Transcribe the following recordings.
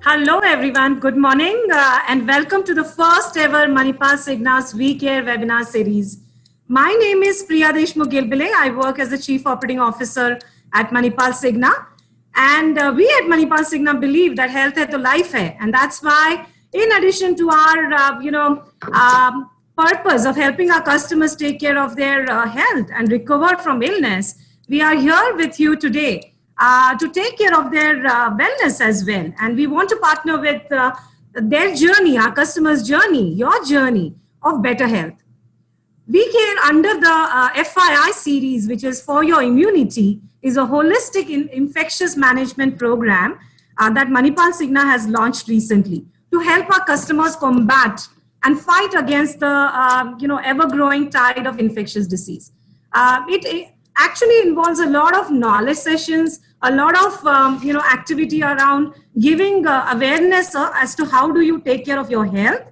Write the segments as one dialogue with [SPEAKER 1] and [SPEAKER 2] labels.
[SPEAKER 1] Hello everyone, good morning and welcome to the first ever Manipal Cigna's We Care webinar series. My name is Priya Deshmukh Gilbile. I work as the Chief Operating Officer at Manipal Cigna. And we at Manipal Cigna believe that health hai to life hai. And that's why in addition to our, purpose of helping our customers take care of their health and recover from illness, we are here with you today to take care of their wellness as well. And we want to partner with their journey, our customers' journey, your journey of better health. We Care under the FII series, which is For Your Immunity, is a holistic infectious management program that Manipal Cigna has launched recently to help our customers combat and fight against the ever-growing tide of infectious disease. It actually involves a lot of knowledge sessions, a lot of activity around giving awareness as to how do you take care of your health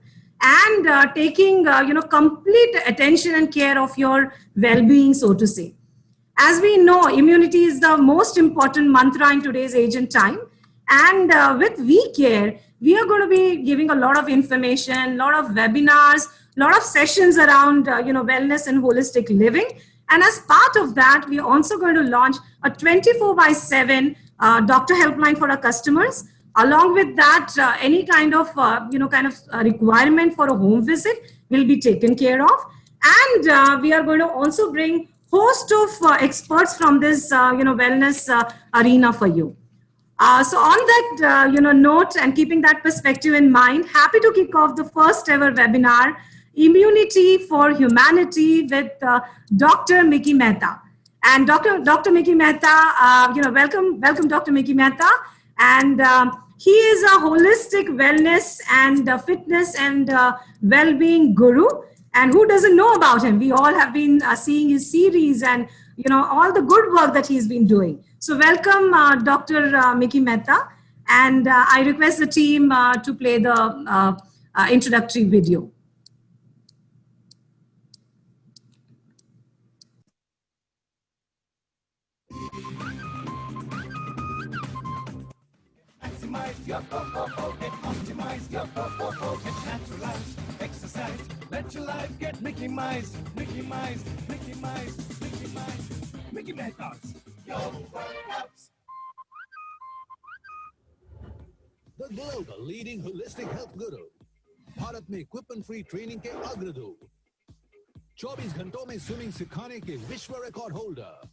[SPEAKER 1] and taking complete attention and care of your well-being, so to say. As we know, immunity is the most important mantra in today's age and time. And with We Care, we are going to be giving a lot of information, a lot of webinars, a lot of sessions around wellness and holistic living. And as part of that, we are also going to launch a 24/7 doctor helpline for our customers. Along with that, any kind of requirement for a home visit will be taken care of. And we are going to also bring host of experts from this wellness arena for you. So on that note and keeping that perspective in mind, happy to kick off the first ever webinar, Immunity for Humanity, with Dr. Miki Mehta. And Dr. Miki Mehta, welcome Dr. Miki Mehta. And he is a holistic wellness and fitness and well-being guru. And who doesn't know about him? We all have been seeing his series and all the good work that he's been doing. So welcome, Dr. Miki Mehta. And I request the team to play the introductory video.
[SPEAKER 2] Maximize your go-go-go and optimize your go-go-go and naturalize, exercise, let your life get Mickey Mice, Mickey Mice, Mickey Mice, Mickey Mice, Mickey Methods, your workouts.
[SPEAKER 3] The global leading holistic health guru, Bharat में equipment free training के अग्रदूत, 24 घंटों में swimming सिखाने के विश्व record holder,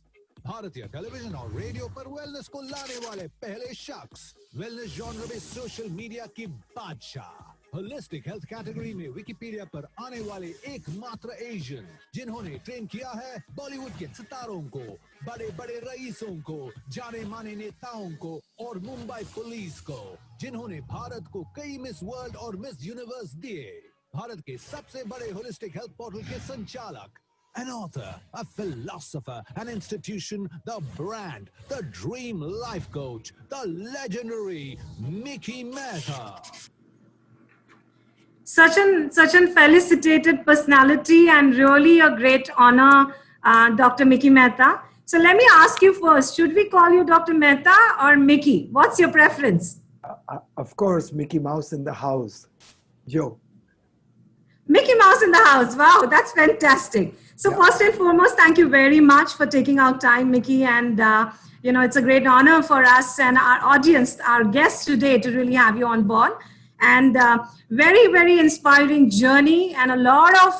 [SPEAKER 3] भारतीय television और रेडियो पर वेलनेस को लाने वाले पहले शख्स, वेलनेस जॉनर में सोशल मीडिया की बादशाह, होलिस्टिक हेल्थ कैटेगरी में विकिपीडिया पर आने वाले एकमात्र एशियन जिन्होंने ट्रेन किया है बॉलीवुड के सितारों को, बड़े बड़े रईसों को, जाने माने नेताओं को और मुंबई पुलिस को, जिन्होंने भारत को कई मिस वर्ल्ड और मिस यूनिवर्स दिए, भारत के सबसे बड़े होलिस्टिक हेल्थ पोर्टल के संचालक, an author, a philosopher, an institution, the brand, the dream life coach, the legendary Miki Mehta.
[SPEAKER 1] Such an felicitated personality and really a great honor, Dr. Miki Mehta. So let me ask you first, should we call you Dr. Mehta or Miki? What's your preference?
[SPEAKER 4] Of course, Mickey Mouse in the house. Yo.
[SPEAKER 1] Mickey Mouse in the house. Wow, that's fantastic. So first and foremost, thank you very much for taking out time, Miki. And, it's a great honor for us and our audience, our guests today to really have you on board. And very, very inspiring journey and a lot of,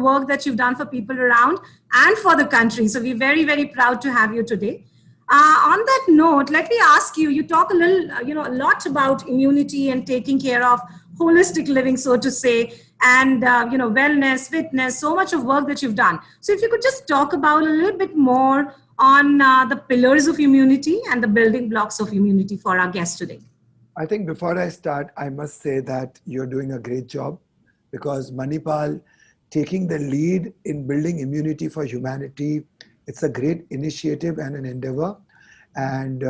[SPEAKER 1] work that you've done for people around and for the country. So we're very, very proud to have you today. On that note, let me ask you, you talk a little, a lot about immunity and taking care of holistic living, so to say, and, wellness, fitness, so much of work that you've done. So if you could just talk about a little bit more on the pillars of immunity and the building blocks of immunity for our guests today.
[SPEAKER 4] I think before I start, I must say that you're doing a great job because Manipal taking the lead in building immunity for humanity, it's a great initiative and an endeavor. And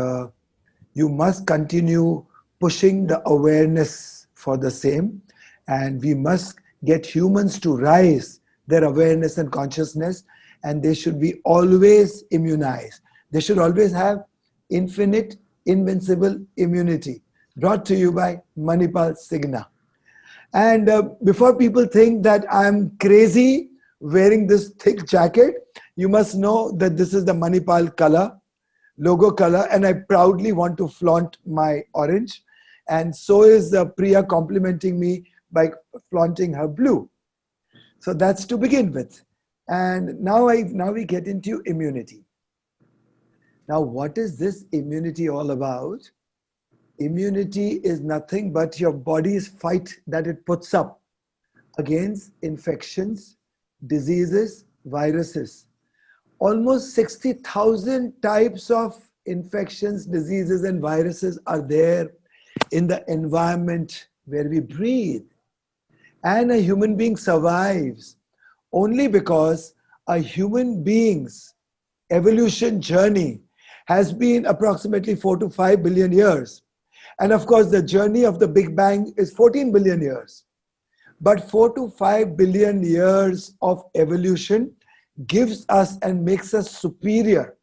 [SPEAKER 4] you must continue pushing the awareness for the same. And we must get humans to rise their awareness and consciousness, and they should be always immunized. They should always have infinite, invincible immunity. brought to you by Manipal Signa. And before people think that I'm crazy wearing this thick jacket, you must know that this is the Manipal color, logo color, and I proudly want to flaunt my orange. And so is Priya complimenting me by flaunting her blue. So that's to begin with. And now we get into immunity. Now, what is this immunity all about? Immunity is nothing but your body's fight that it puts up against infections, diseases, viruses. Almost 60,000 types of infections, diseases, and viruses are there in the environment where we breathe. And a human being survives only because a human being's evolution journey has been approximately 4 to 5 billion years. And of course, the journey of the Big Bang is 14 billion years. But 4 to 5 billion years of evolution gives us and makes us superior.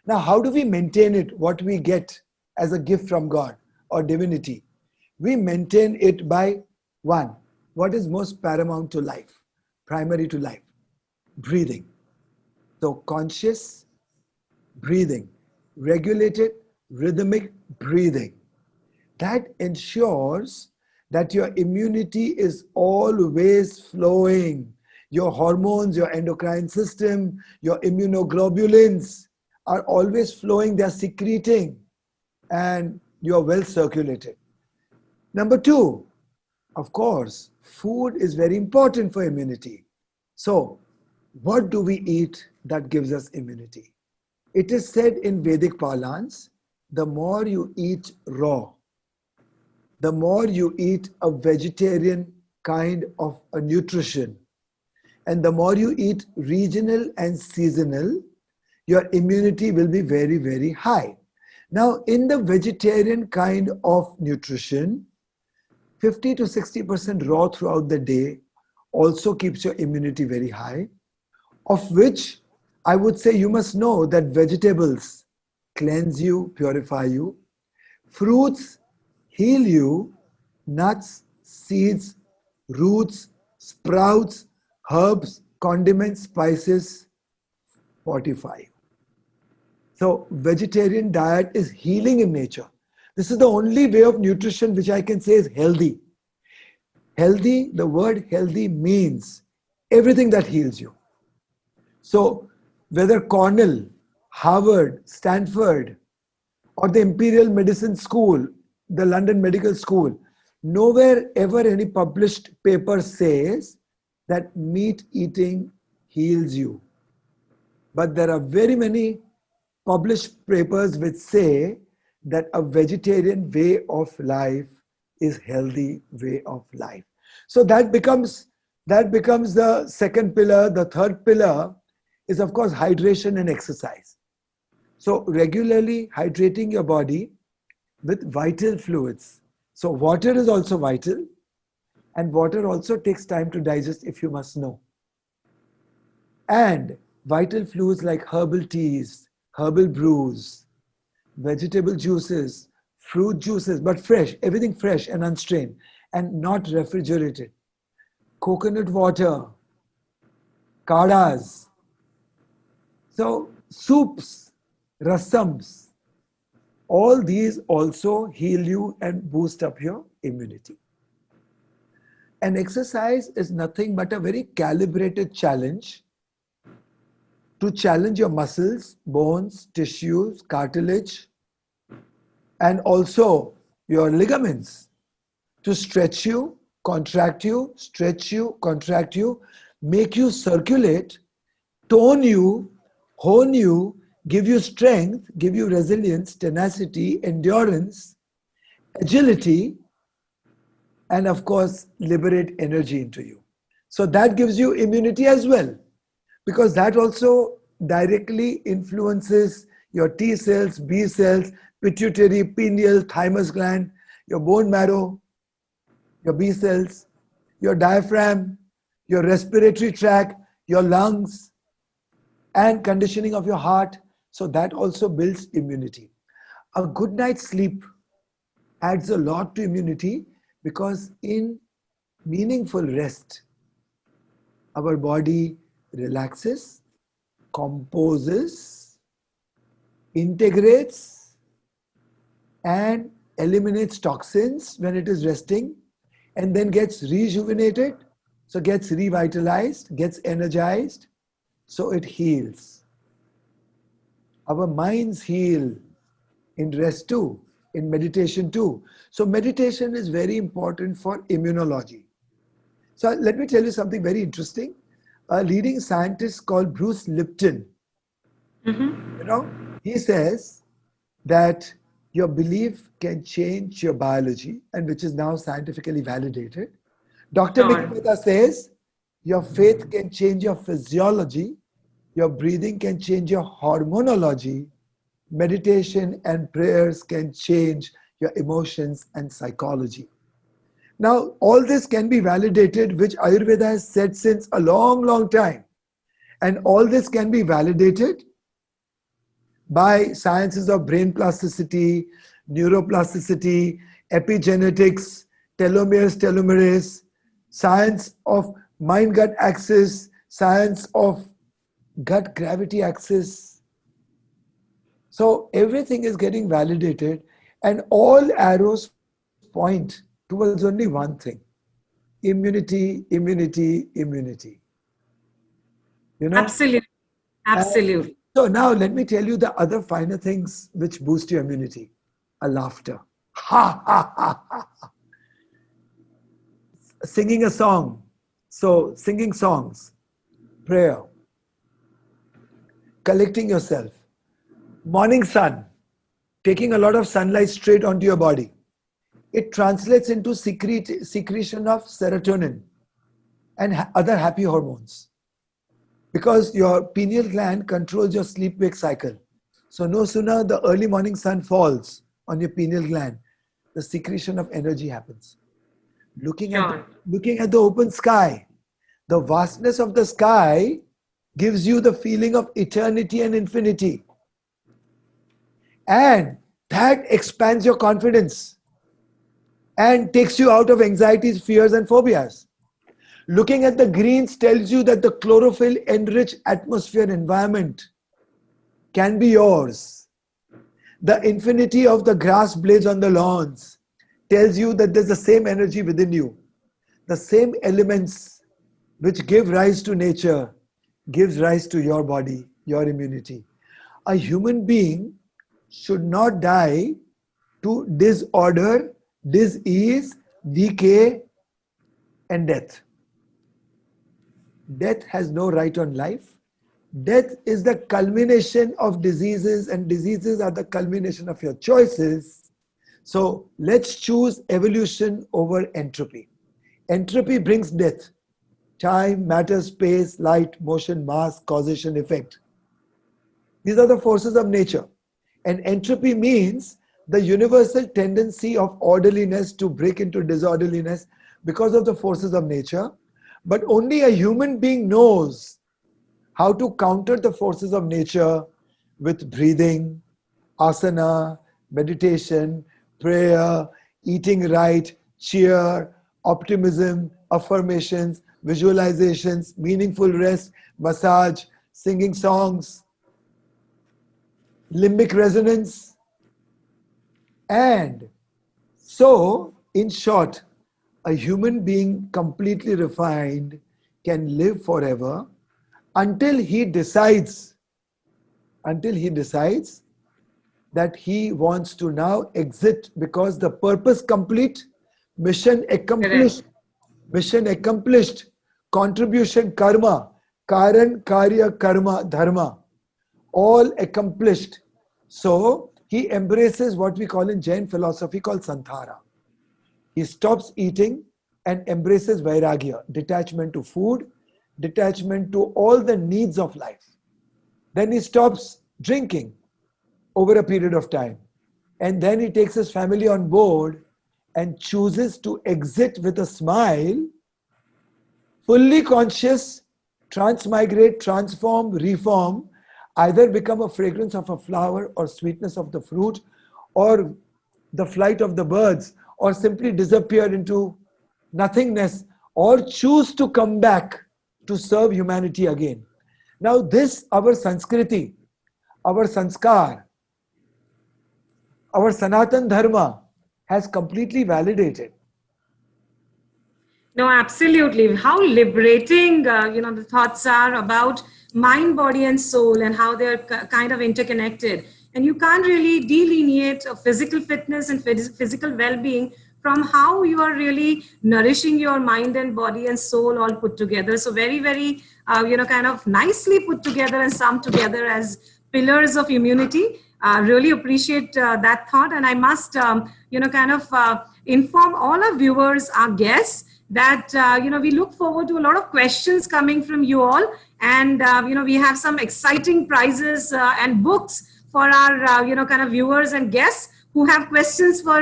[SPEAKER 4] Now, how do we maintain it, what we get as a gift from God or divinity? We maintain it by one, what is most paramount to life, primary to life? Breathing. So conscious breathing, regulated rhythmic breathing. That ensures that your immunity is always flowing. Your hormones, your endocrine system, your immunoglobulins are always flowing, they're secreting, and you're well circulated. Number two, of course, food is very important for immunity. So, what do we eat that gives us immunity? It is said in Vedic parlance, the more you eat raw, the more you eat a vegetarian kind of a nutrition, and the more you eat regional and seasonal, your immunity will be very, very high. Now, in the vegetarian kind of nutrition, 50 to 60% raw throughout the day also keeps your immunity very high, of which I would say you must know that vegetables cleanse you, purify you, fruits heal you, nuts, seeds, roots, sprouts, herbs, condiments, spices fortify you. So vegetarian diet is healing in nature. This is the only way of nutrition which I can say is healthy. Healthy, the word healthy means everything that heals you. So whether Cornell, Harvard, Stanford, or the Imperial Medicine School, the London Medical School, nowhere ever any published paper says that meat eating heals you. But there are very many published papers which say that a vegetarian way of life is healthy way of life. So that becomes the second pillar. The third pillar is of course hydration and exercise. So regularly hydrating your body with vital fluids. So water is also vital, and water also takes time to digest, if you must know. And vital fluids like herbal teas, herbal brews, vegetable juices, fruit juices, but fresh, everything fresh and unstrained and not refrigerated. Coconut water, kadas, so soups, rasams, all these also heal you and boost up your immunity. And exercise is nothing but a very calibrated challenge to challenge your muscles, bones, tissues, cartilage, and also your ligaments to stretch you, contract you, stretch you, contract you, make you circulate, tone you, hone you, give you strength, give you resilience, tenacity, endurance, agility, and of course, liberate energy into you. So that gives you immunity as well, because that also directly influences your T cells, B cells, pituitary, pineal, thymus gland, your bone marrow, your B cells, your diaphragm, your respiratory tract, your lungs, and conditioning of your heart. So that also builds immunity. A good night's sleep adds a lot to immunity, because in meaningful rest, our body relaxes, composes, integrates, and eliminates toxins when it is resting, and then gets rejuvenated, so gets revitalized, gets energized, so it heals. Our minds heal in rest too, in meditation too. So meditation is very important for immunology. So let me tell you something very interesting. A leading scientist called Bruce Lipton, he says that your belief can change your biology, and which is now scientifically validated. Dr.
[SPEAKER 1] Sure.
[SPEAKER 4] Nikita says your faith can change your physiology, your breathing can change your hormonology, meditation and prayers can change your emotions and psychology. Now, all this can be validated, which Ayurveda has said since a long, long time. And all this can be validated by sciences of brain plasticity, neuroplasticity, epigenetics, telomeres, telomerase, science of mind-gut axis, science of gut gravity axis. So everything is getting validated, and all arrows point towards only one thing: immunity, immunity, immunity. You know?
[SPEAKER 1] Absolutely. Absolutely.
[SPEAKER 4] So now let me tell you the other finer things which boost your immunity. A laughter. Ha ha ha ha. Singing a song. So singing songs. Prayer. Collecting yourself. Morning sun. Taking a lot of sunlight straight onto your body. It translates into secretion of serotonin and other happy hormones. Because your pineal gland controls your sleep-wake cycle. So no sooner the early morning sun falls on your pineal gland, the secretion of energy happens. Looking at the open sky, the vastness of the sky gives you the feeling of eternity and infinity. And that expands your confidence and takes you out of anxieties, fears, and phobias. Looking at the greens tells you that the chlorophyll-enriched atmosphere environment can be yours. The infinity of the grass blades on the lawns tells you that there's the same energy within you. The same elements which give rise to nature gives rise to your body, your immunity. A human being should not die to disorder, disease, decay, and death. Death has no right on life. Death is the culmination of diseases, and diseases are the culmination of your choices. So let's choose evolution over entropy. Entropy brings death. Time, matter, space, light, motion, mass, causation, effect. These are the forces of nature. And entropy means the universal tendency of orderliness to break into disorderliness because of the forces of nature. But only a human being knows how to counter the forces of nature with breathing, asana, meditation, prayer, eating right, cheer, optimism, affirmations, visualizations, meaningful rest, massage, singing songs, limbic resonance. And so, in short, a human being completely refined can live forever until he decides that he wants to now exit, because the purpose complete, mission accomplished, contribution karma, karan, karya, karma, dharma, all accomplished. So he embraces what we call in Jain philosophy called santhara. He stops eating and embraces vairagya, detachment to food, detachment to all the needs of life. Then he stops drinking over a period of time. And then he takes his family on board and chooses to exit with a smile, fully conscious, transmigrate, transform, reform, either become a fragrance of a flower or sweetness of the fruit, or the flight of the birds, or simply disappear into nothingness, or choose to come back to serve humanity again. Now this, our Sanskriti, our Sanskar, our Sanatan Dharma has completely validated.
[SPEAKER 1] No, absolutely. How liberating, the thoughts are about mind, body, and soul, and how they're kind of interconnected. And you can't really delineate physical fitness and physical well-being from how you are really nourishing your mind and body and soul all put together. So very, very, kind of nicely put together and summed together as pillars of immunity. Really appreciate that thought. And I must, inform all our viewers, our guests, that we look forward to a lot of questions coming from you all, and we have some exciting prizes and books for our viewers and guests who have questions for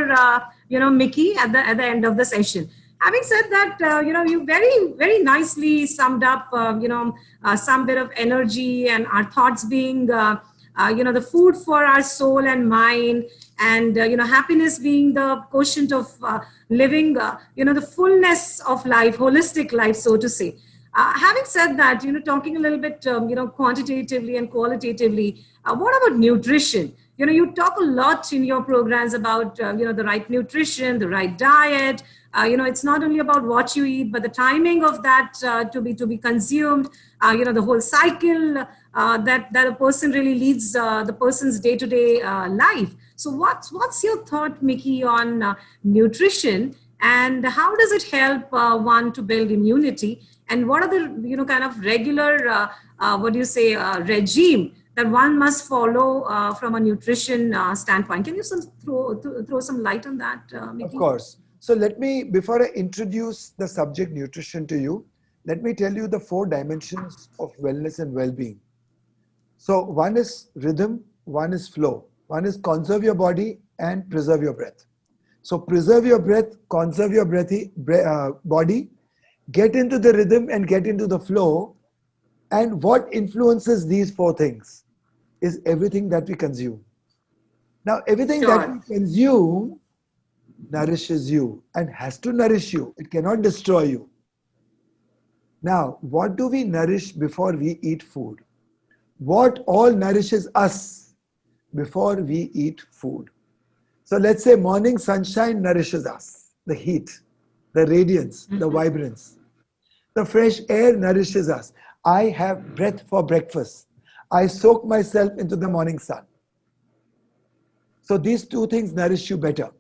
[SPEAKER 1] Mickey at the end of the session. Having said that, you very, very nicely summed up some bit of energy and our thoughts being the food for our soul and mind, and happiness being the quotient of living the fullness of life, holistic life, so to say. Having said that, talking a little bit quantitatively and qualitatively, what about nutrition? You talk a lot in your programs about the right nutrition, the right diet. It's not only about what you eat, but the timing of that to be consumed. The whole cycle that a person really leads the person's day-to-day life. So what's your thought, Mickey, on nutrition, and how does it help one to build immunity? And what are the regular regime that one must follow from a nutrition standpoint? Can you throw some light on that, Mickey?
[SPEAKER 4] Of course. So before I introduce the subject nutrition to you, let me tell you the 4 dimensions of wellness and well-being. So one is rhythm, one is flow, one is conserve your body and preserve your breath. So preserve your breath, conserve your body, get into the rhythm and get into the flow. And what influences these 4 things is everything that we consume. Now, everything that we consume nourishes you and has to nourish you. It cannot destroy you. Now, what do we nourish before we eat food? What all nourishes us before we eat food? So let's say morning sunshine nourishes us. The heat, the radiance, the vibrance. The fresh air nourishes us. I have breath for breakfast. I soak myself into the morning sun. So these 2 things nourish you better.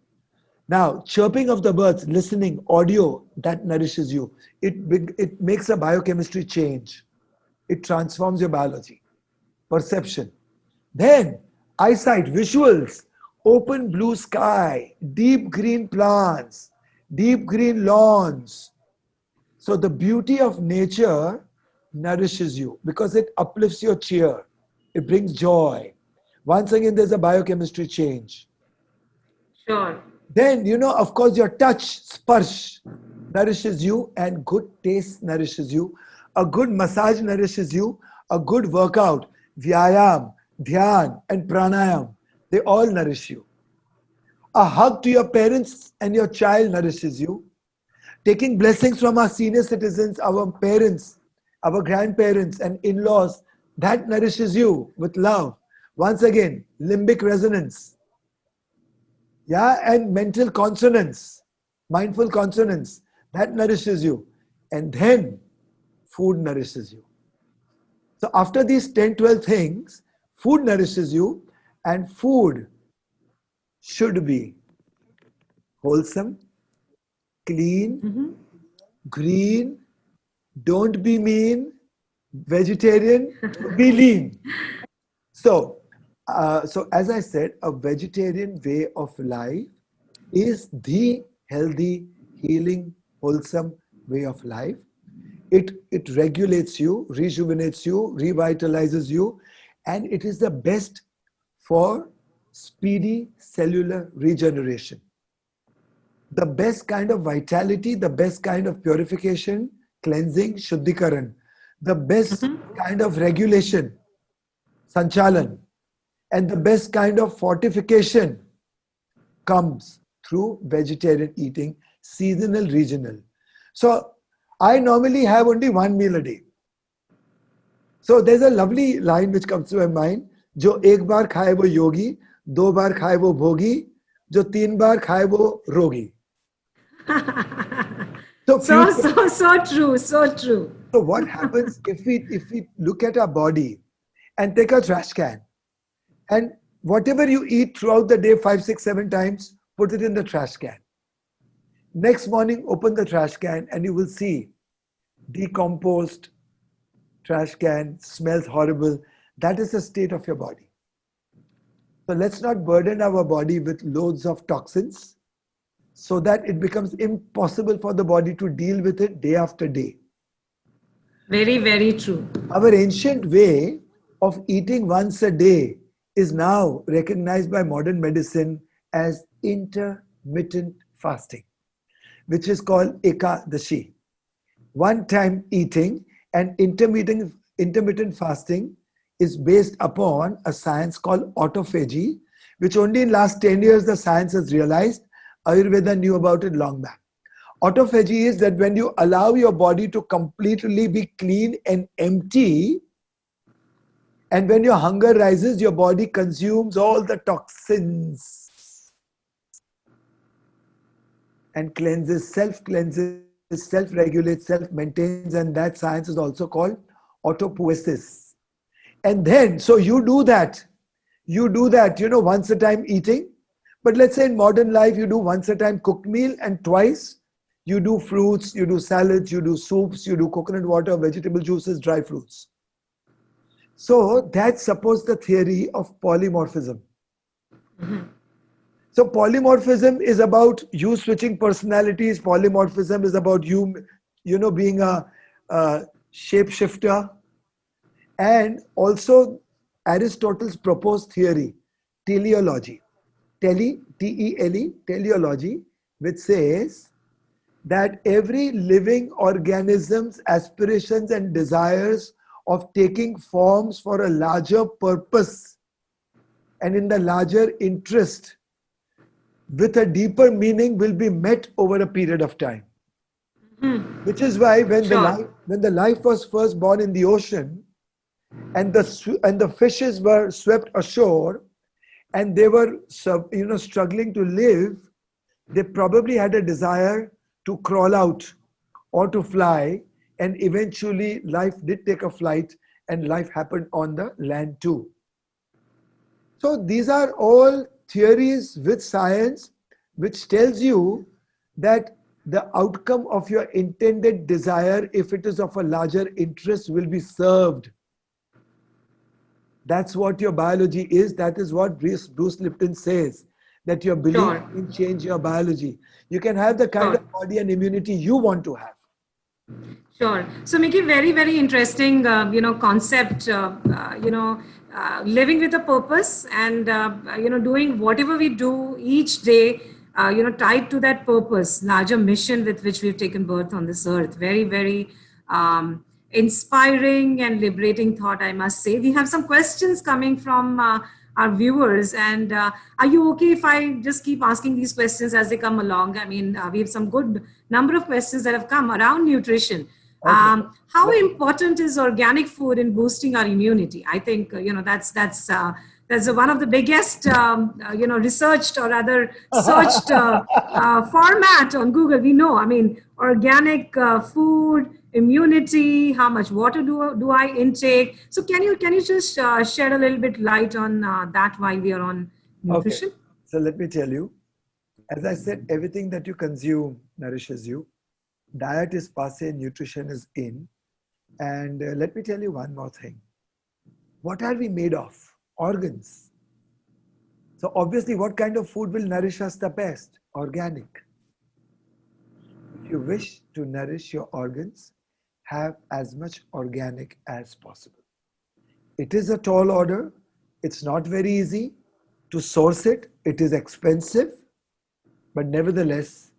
[SPEAKER 4] Now, chirping of the birds, listening, audio, that nourishes you. It makes a biochemistry change. It transforms your biology. Perception. Then, eyesight, visuals, open blue sky, deep green plants, deep green lawns. So the beauty of nature nourishes you because it uplifts your cheer. It brings joy. Once again, there's a biochemistry change.
[SPEAKER 1] Sure.
[SPEAKER 4] Then, of course, your touch, sparsh, nourishes you, and good taste nourishes you. A good massage nourishes you. A good workout, vyayam, dhyan, and pranayam, they all nourish you. A hug to your parents and your child nourishes you. Taking blessings from our senior citizens, our parents, our grandparents and in-laws, that nourishes you with love. Once again, limbic resonance. Yeah, and mental consonance, mindful consonance, that nourishes you. And then food nourishes you. So after these 10, 12 things, food nourishes you, and food should be wholesome, clean, green, don't be mean, vegetarian, be lean. So as I said, a vegetarian way of life is the healthy, healing, wholesome way of life. It regulates you, rejuvenates you, revitalizes you, and it is the best for speedy cellular regeneration. The best kind of vitality, the best kind of purification, cleansing, shuddhikaran, the best kind of regulation, sanchalan, and the best kind of fortification, comes through vegetarian eating, seasonal, regional. So I normally have only one meal a day. So there's a lovely line which comes to my mind. जो एक बार खाए वो योगी, दो बार खाए वो भोगी, जो तीन बार खाए वो रोगी. So
[SPEAKER 1] True, so true.
[SPEAKER 4] So what happens if we look at our body and take a trash can, and whatever you eat throughout the day, 5, 6, 7 times, put it in the trash can. Next morning, open the trash can and you will see decomposed trash can, smells horrible. That is the state of your body. So let's not burden our body with loads of toxins so that it becomes impossible for the body to deal with it day after day.
[SPEAKER 1] Very, very true.
[SPEAKER 4] Our ancient way of eating once a day is now recognized by modern medicine as intermittent fasting, which is called Ekadashi. One-time eating and intermittent fasting is based upon a science called autophagy, which only in last 10 years the science has realized. Ayurveda knew about it long back. Autophagy is that when you allow your body to completely be clean and empty, and when your hunger rises, your body consumes all the toxins and cleanses, self-cleanses, self-regulates, self-maintains, and that science is also called autopoiesis. And then, so you do that, once a time eating. But let's say in modern life, you do once a time cooked meal and twice you do fruits, you do salads, you do soups, you do coconut water, vegetable juices, dry fruits. So that supports the theory of polymorphism.
[SPEAKER 1] Mm-hmm.
[SPEAKER 4] So polymorphism is about you switching personalities. Polymorphism is about you being a shapeshifter. And also Aristotle's proposed theory, teleology. T-E-L-E, teleology, which says that every living organism's aspirations and desires of taking forms for a larger purpose and in the larger interest with a deeper meaning will be met over a period of time.
[SPEAKER 1] Mm-hmm.
[SPEAKER 4] Which is why when
[SPEAKER 1] Sure.
[SPEAKER 4] the life was first born in the ocean and the fishes were swept ashore and they were struggling to live, they probably had a desire to crawl out or to fly, and eventually life did take a flight and life happened on the land too. So these are all theories with science which tells you that the outcome of your intended desire, if it is of a larger interest, will be served. That's what your biology is. That is what Bruce Lipton says, that your belief
[SPEAKER 1] Sure.
[SPEAKER 4] can change your biology. You can have the kind
[SPEAKER 1] Sure.
[SPEAKER 4] of body and immunity you want to have.
[SPEAKER 1] Sure. So, Mickey, very, very interesting, concept, living with a purpose and, doing whatever we do each day, tied to that purpose, larger mission with which we've taken birth on this earth. Very, very inspiring and liberating thought, I must say. We have some questions coming from our viewers. And are you okay if I just keep asking these questions as they come along? I mean, we have some good number of questions that have come around nutrition.
[SPEAKER 4] Okay.
[SPEAKER 1] How important is organic food in boosting our immunity? I think, that's one of the biggest, researched or rather searched format on Google. We know, I mean, organic food, immunity, how much water do I intake? So can you just shed a little bit light on that while we are on nutrition?
[SPEAKER 4] Okay. So let me tell you, as I said, everything that you consume nourishes you. Diet is passe, nutrition is in. And let me tell you one more thing. What are we made of? Organs. So obviously, what kind of food will nourish us the best? Organic. If you wish to nourish your organs, have as much organic as possible. It is a tall order. It's not very easy to source it. It is expensive. But nevertheless,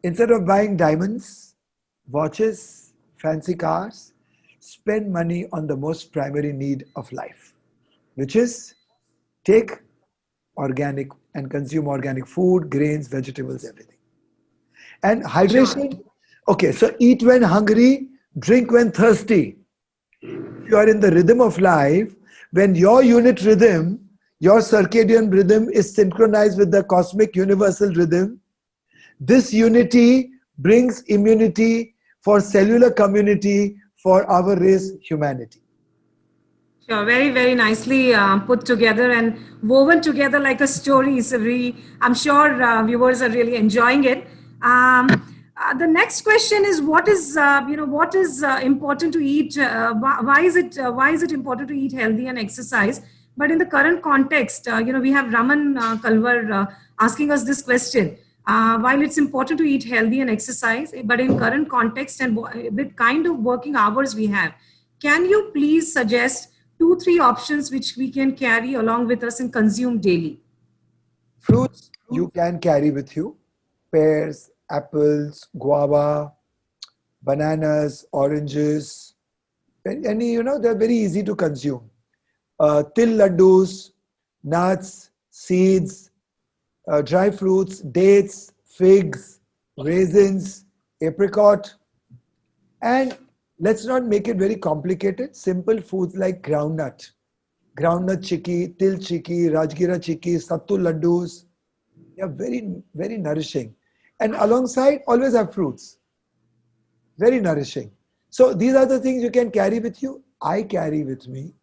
[SPEAKER 4] instead of buying diamonds, watches, fancy cars, spend money on the most primary need of life, which is take organic and consume organic food, grains, vegetables, everything. And
[SPEAKER 1] Sure.
[SPEAKER 4] hydration, okay, so eat when hungry, drink when thirsty. If you are in the rhythm of life, when your unit rhythm, your circadian rhythm is synchronized with the cosmic universal rhythm, this unity brings immunity for cellular community for our race, humanity.
[SPEAKER 1] Sure, very, very nicely put together and woven together like a story. So I'm sure viewers are really enjoying it. The next question is, what is important to eat? Why is it important to eat healthy and exercise? But in the current context, we have Raman Kalwar asking us this question. While it's important to eat healthy and exercise, but in current context and with kind of working hours we have, can you please suggest 2, 3 options which we can carry along with us and consume daily?
[SPEAKER 4] Fruits you can carry with you: pears, apples, guava, bananas, oranges, any, they're very easy to consume. Til laddus, nuts, seeds, dry fruits, dates, figs, raisins, apricot. And let's not make it very complicated. Simple foods like groundnut chikki, til chikki, rajgira chikki, sattu laddus. They are very, very nourishing. And alongside, always have fruits. Very nourishing. So these are the things you can carry with you. I carry with me.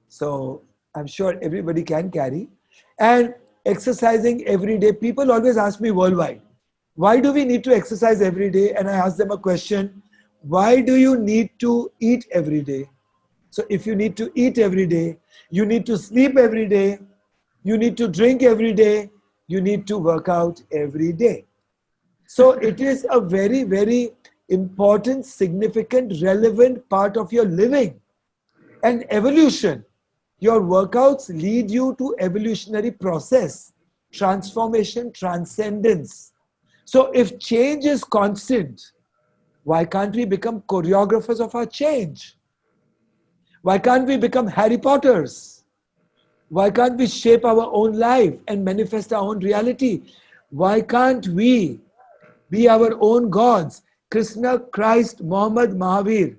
[SPEAKER 4] So I'm sure everybody can carry. And exercising every day. People always ask me worldwide, why do we need to exercise every day? And I ask them a question, why do you need to eat every day? So if you need to eat every day, you need to sleep every day, you need to drink every day, you need to work out every day. So it is a very, very important, significant, relevant part of your living. And evolution, your workouts lead you to evolutionary process, transformation, transcendence. So if change is constant, why can't we become choreographers of our change? Why can't we become Harry Potters? Why can't we shape our own life and manifest our own reality? Why can't we be our own gods? Krishna, Christ, Muhammad, Mahavir,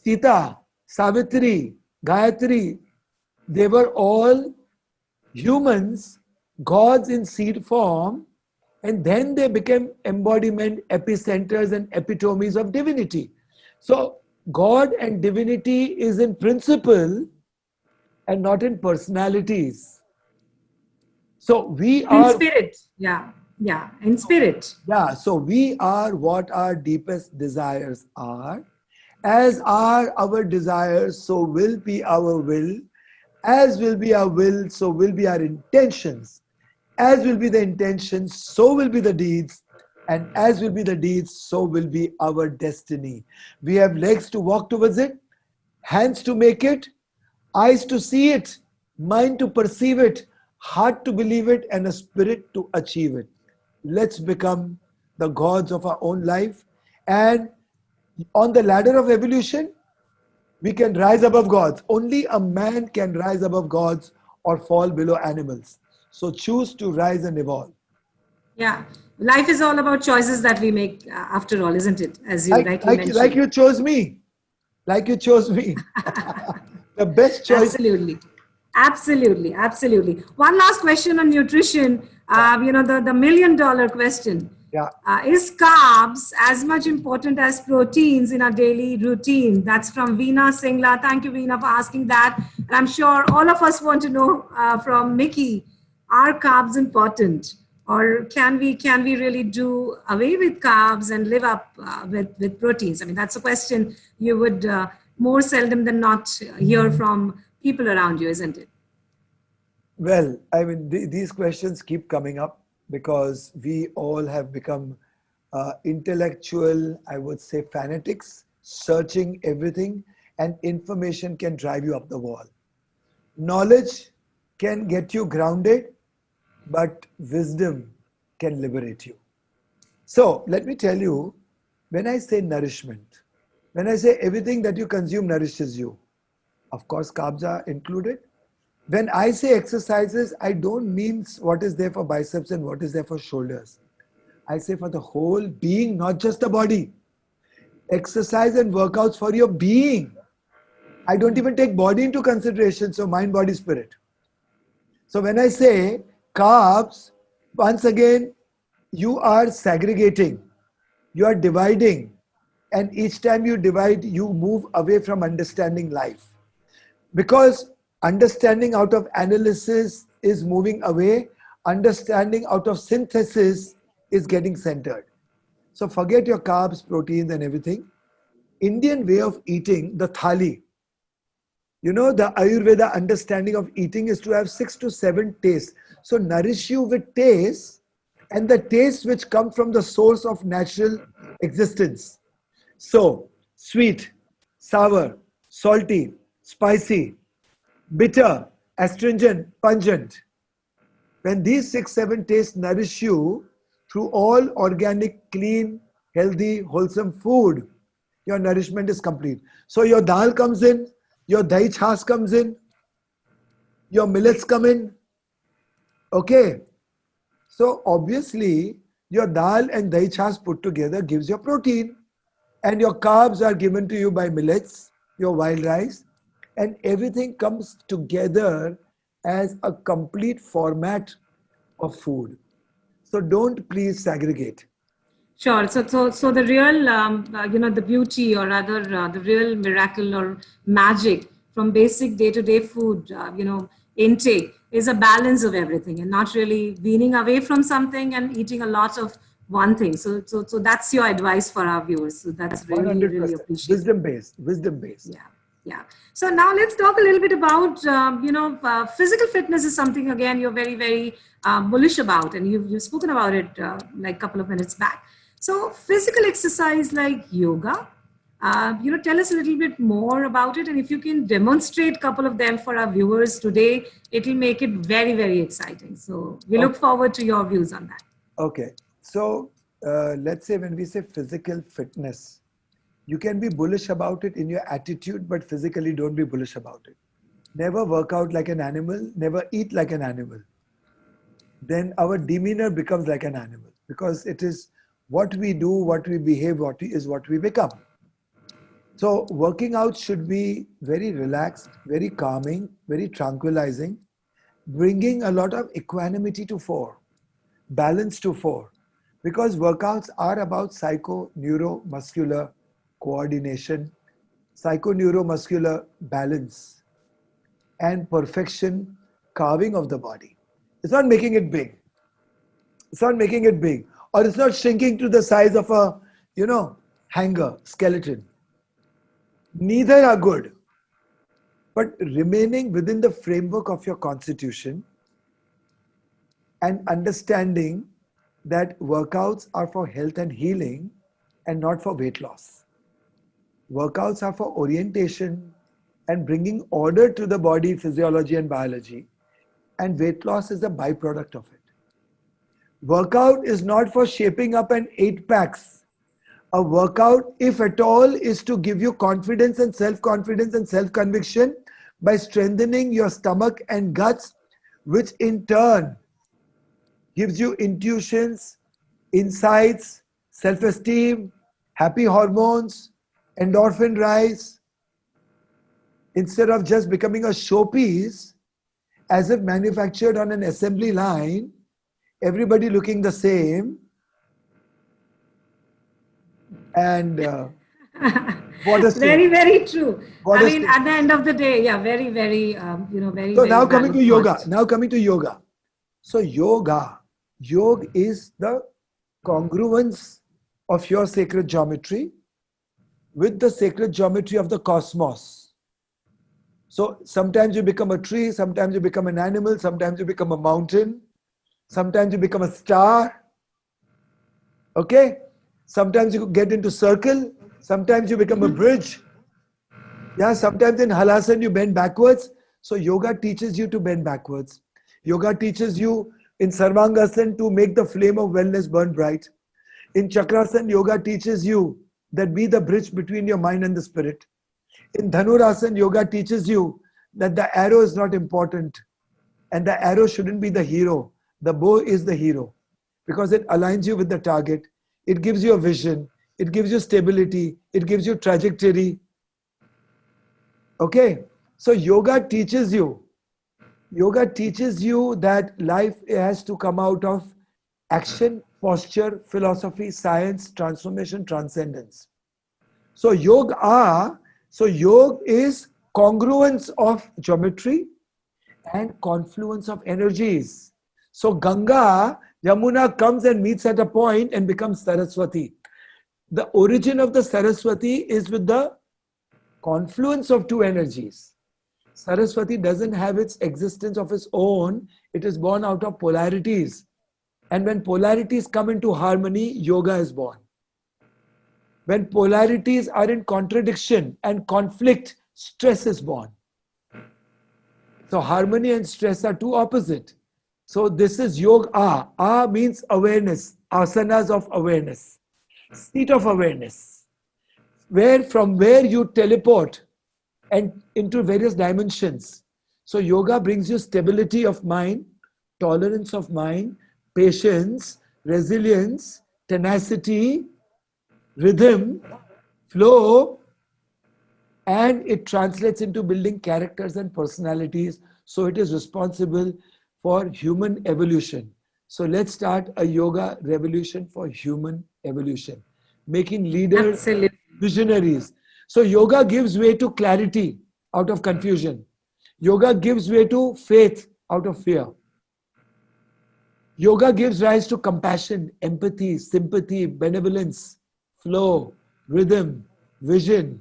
[SPEAKER 4] Sita, Savitri, Gayatri, they were all humans, gods in seed form, and then they became embodiment, epicenters, and epitomes of divinity. So God and divinity is in principle and not in personalities. So we
[SPEAKER 1] In
[SPEAKER 4] are,
[SPEAKER 1] spirit. Yeah. Yeah. In spirit.
[SPEAKER 4] yeah, so we are what our deepest desires are. As are our desires, so will be our will. As will be our will, so will be our intentions. As will be the intentions, so will be the deeds. And as will be the deeds, so will be our destiny. We have legs to walk towards it, hands to make it, eyes to see it, mind to perceive it, heart to believe it, and a spirit to achieve it. Let's become the gods of our own life. And on the ladder of evolution, we can rise above gods. Only a man can rise above gods or fall below animals. So choose to rise and evolve.
[SPEAKER 1] Yeah. Life is all about choices that we make after all, isn't it? As you rightly mentioned.
[SPEAKER 4] Like you chose me. Like you chose me. The best choice.
[SPEAKER 1] Absolutely. Absolutely. Absolutely. One last question on nutrition. The $1,000,000 question.
[SPEAKER 4] Yeah.
[SPEAKER 1] Is carbs as much important as proteins in our daily routine? That's from Veena Singla. Thank you, Veena, for asking that. And I'm sure all of us want to know from Mickey, are carbs important? Or can we really do away with carbs and live up with proteins? I mean, that's a question you would more seldom than not hear from people around you, isn't it?
[SPEAKER 4] Well, I mean, these questions keep coming up because we all have become intellectual, I would say, fanatics, searching everything, and information can drive you up the wall. Knowledge can get you grounded, but wisdom can liberate you. So let me tell you, when I say nourishment, when I say everything that you consume nourishes you, of course, carbs are included, When I say exercises, I don't mean what is there for biceps and what is there for shoulders. I say for the whole being, not just the body. Exercise and workouts for your being. I don't even take body into consideration, so mind, body, spirit. So when I say carbs, once again, you are segregating, you are dividing, and each time you divide, you move away from understanding life. Because understanding out of analysis is moving away, understanding out of synthesis is getting centered. So forget your carbs, proteins, and everything. Indian way of eating, the thali. You know, the Ayurveda understanding of eating is to have 6 to 7 tastes. So nourish you with taste, and the tastes which come from the source of natural existence. So, sweet, sour, salty, spicy, bitter, astringent, pungent. When these 6, 7 tastes nourish you through all organic, clean, healthy, wholesome food, your nourishment is complete. So your dal comes in, your dahi chas comes in, your millets come in. Okay. So obviously, your dal and dahi chas put together gives you protein. And your carbs are given to you by millets, your wild rice. And everything comes together as a complete format of food. So don't please segregate.
[SPEAKER 1] Sure. So the real, the beauty or rather the real miracle or magic from basic day-to-day food, intake is a balance of everything and not really weaning away from something and eating a lot of one thing. So that's your advice for our viewers. So that's really, really
[SPEAKER 4] 100%.
[SPEAKER 1] appreciated.
[SPEAKER 4] Wisdom based.
[SPEAKER 1] Yeah. So now let's talk a little bit about, physical fitness is something, again, you're very, very bullish about, and you've spoken about it like a couple of minutes back. So physical exercise like yoga, tell us a little bit more about it. And if you can demonstrate a couple of them for our viewers today, it'll make it very, very exciting. So we look forward to your views on that.
[SPEAKER 4] Okay. So let's say when we say physical fitness, you can be bullish about it in your attitude, but physically don't be bullish about it. Never work out like an animal, never eat like an animal. Then our demeanor becomes like an animal, because it is what we do, what we behave, what we become. So working out should be very relaxed, very calming, very tranquilizing, bringing a lot of equanimity to fore, balance to fore, because workouts are about psycho-neuromuscular coordination, psycho-neuromuscular balance, and perfection carving of the body. It's not making it big. It's not making it big. Or it's not shrinking to the size of a, hanger, skeleton. Neither are good. But remaining within the framework of your constitution and understanding that workouts are for health and healing and not for weight loss. Workouts are for orientation and bringing order to the body, physiology and biology. And weight loss is a byproduct of it. Workout is not for shaping up an 8-packs. A workout, if at all, is to give you confidence and self-conviction by strengthening your stomach and guts, which in turn gives you intuitions, insights, self-esteem, happy hormones, endorphin rise, instead of just becoming a showpiece as if manufactured on an assembly line, everybody looking the same. And what a
[SPEAKER 1] very, very true. I mean, at the end of the day, yeah, very, very, very.
[SPEAKER 4] So
[SPEAKER 1] very
[SPEAKER 4] now coming to yoga.
[SPEAKER 1] point.
[SPEAKER 4] Now coming to yoga. So yoga is the congruence of your sacred geometry with the sacred geometry of the cosmos. So sometimes you become a tree, sometimes you become an animal, sometimes you become a mountain, sometimes you become a star. Okay? Sometimes you get into circle, sometimes you become a bridge. Yeah, sometimes in halasana you bend backwards. So yoga teaches you to bend backwards. Yoga teaches you in sarvangasana to make the flame of wellness burn bright. In chakrasana, yoga teaches you that be the bridge between your mind and the spirit. In dhanurasana, yoga teaches you that the arrow is not important and the arrow shouldn't be the hero. The bow is the hero because it aligns you with the target. It gives you a vision. It gives you stability. It gives you trajectory. Okay. So yoga teaches you that life has to come out of action, posture, philosophy, science, transformation, transcendence. So yoga is congruence of geometry and confluence of energies. So Ganga, Yamuna comes and meets at a point and becomes Saraswati. The origin of the Saraswati is with the confluence of two energies. Saraswati doesn't have its existence of its own. It is born out of polarities. And when polarities come into harmony, yoga is born. When polarities are in contradiction and conflict, stress is born. So harmony and stress are two opposite. So this is yoga. A means awareness, asanas of awareness, seat of awareness, from where you teleport and into various dimensions. So yoga brings you stability of mind, tolerance of mind, patience, resilience, tenacity, rhythm, flow, and it translates into building characters and personalities. So it is responsible for human evolution. So let's start a yoga revolution for human evolution, making leaders,
[SPEAKER 1] Absolutely.
[SPEAKER 4] visionaries. So yoga gives way to clarity out of confusion. Yoga gives way to faith out of fear. Yoga gives rise to compassion, empathy, sympathy, benevolence, flow, rhythm, vision.